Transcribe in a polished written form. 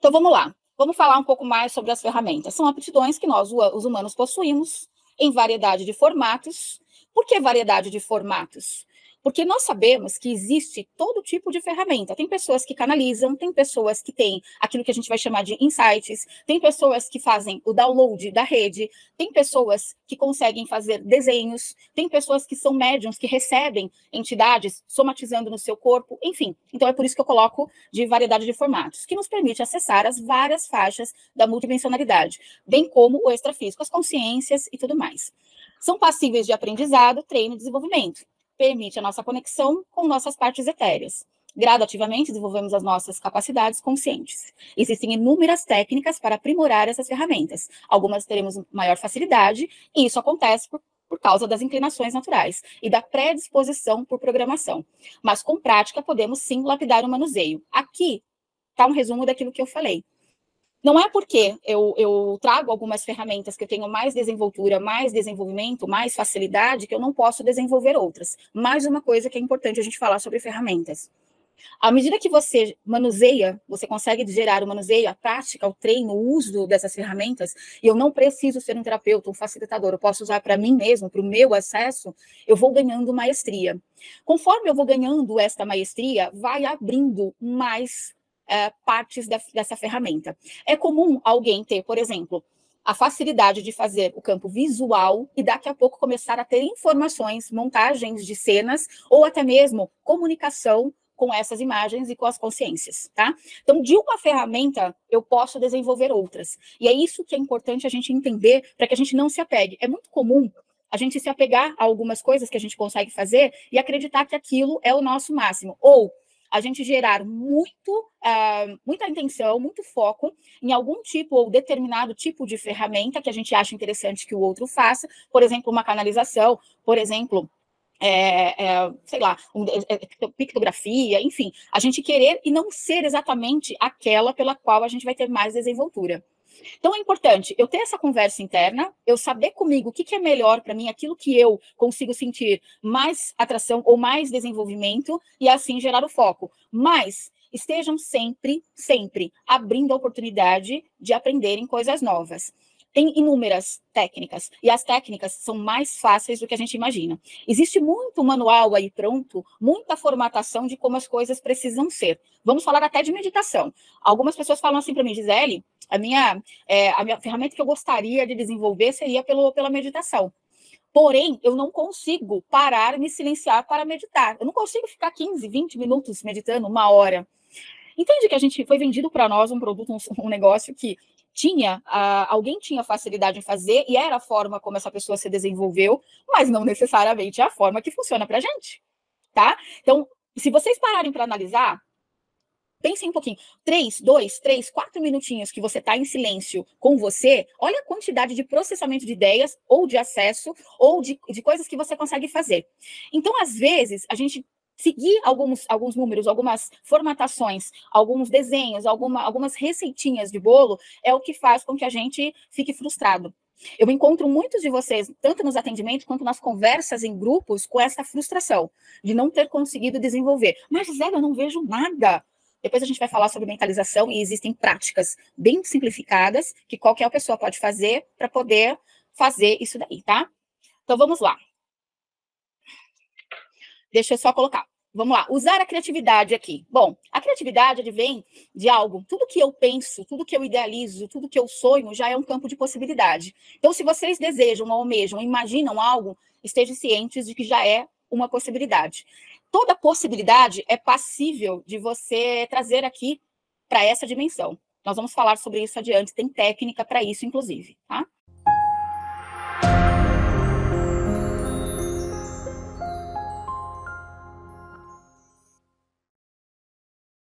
Então, vamos lá. Vamos falar um pouco mais sobre as ferramentas. São aptidões que nós, os humanos, possuímos em variedade de formatos. Por que variedade de formatos? Porque nós sabemos que existe todo tipo de ferramenta. Tem pessoas que canalizam, tem pessoas que têm aquilo que a gente vai chamar de insights, tem pessoas que fazem o download da rede, tem pessoas que conseguem fazer desenhos, tem pessoas que são médiums, que recebem entidades somatizando no seu corpo, enfim. Então, é por isso que eu coloco de variedade de formatos, que nos permite acessar as várias faixas da multidimensionalidade, bem como o extrafísico, as consciências e tudo mais. São passíveis de aprendizado, treino e desenvolvimento. Permite a nossa conexão com nossas partes etéreas. Gradativamente desenvolvemos as nossas capacidades conscientes. Existem inúmeras técnicas para aprimorar essas ferramentas. Algumas teremos maior facilidade, e isso acontece por causa das inclinações naturais e da predisposição por programação. Mas com prática podemos sim lapidar o manuseio. Aqui está um resumo daquilo que eu falei. Não é porque eu trago algumas ferramentas que eu tenho mais desenvoltura, mais desenvolvimento, mais facilidade, que eu não posso desenvolver outras. Mais uma coisa que é importante a gente falar sobre ferramentas. À medida que você manuseia, você consegue gerar o manuseio, a prática, o treino, o uso dessas ferramentas, e eu não preciso ser um terapeuta, um facilitador, eu posso usar para mim mesmo, para o meu acesso, eu vou ganhando maestria. Conforme eu vou ganhando esta maestria, vai abrindo mais partes dessa ferramenta. É comum alguém ter, por exemplo, a facilidade de fazer o campo visual e daqui a pouco começar a ter informações, montagens de cenas ou até mesmo comunicação com essas imagens e com as consciências, tá? Então, de uma ferramenta, eu posso desenvolver outras. E é isso que é importante a gente entender para que a gente não se apegue. É muito comum a gente se apegar a algumas coisas que a gente consegue fazer e acreditar que aquilo é o nosso máximo. Ou a gente gerar muita intenção, muito foco em algum tipo ou determinado tipo de ferramenta que a gente acha interessante que o outro faça, por exemplo, uma canalização, por exemplo, sei lá, pictografia, enfim, a gente querer e não ser exatamente aquela pela qual a gente vai ter mais desenvoltura. Então, é importante eu ter essa conversa interna, eu saber comigo o que é melhor para mim, aquilo que eu consigo sentir mais atração ou mais desenvolvimento, e assim gerar o foco. Mas estejam sempre, sempre abrindo a oportunidade de aprenderem coisas novas. Tem inúmeras técnicas, e as técnicas são mais fáceis do que a gente imagina. Existe muito manual aí pronto, muita formatação de como as coisas precisam ser. Vamos falar até de meditação. Algumas pessoas falam assim para mim, Gisele, a minha ferramenta que eu gostaria de desenvolver seria pela meditação. Porém, eu não consigo parar e me silenciar para meditar. Eu não consigo ficar 15, 20 minutos meditando, uma hora. Entende que a gente foi vendido para nós um produto, um negócio que alguém tinha facilidade em fazer e era a forma como essa pessoa se desenvolveu, mas não necessariamente é a forma que funciona para a gente, tá? Então, se vocês pararem para analisar, pensem um pouquinho, 3, 2, 3, 4 minutinhos que você está em silêncio com você, olha a quantidade de processamento de ideias, ou de acesso, ou de coisas que você consegue fazer. Então, às vezes, a gente seguir alguns números, algumas formatações, alguns desenhos, algumas receitinhas de bolo, é o que faz com que a gente fique frustrado. Eu encontro muitos de vocês, tanto nos atendimentos quanto nas conversas em grupos, com essa frustração de não ter conseguido desenvolver. Mas, Gisele, eu não vejo nada. Depois a gente vai falar sobre mentalização e existem práticas bem simplificadas que qualquer pessoa pode fazer para poder fazer isso daí, tá? Então, vamos lá. Deixa eu só colocar. Vamos lá, usar a criatividade aqui. Bom, a criatividade advém de algo. Tudo que eu penso, tudo que eu idealizo, tudo que eu sonho já é um campo de possibilidade. Então, se vocês desejam, almejam, imaginam algo, estejam cientes de que já é uma possibilidade. Toda possibilidade é passível de você trazer aqui para essa dimensão. Nós vamos falar sobre isso adiante, tem técnica para isso, inclusive, tá?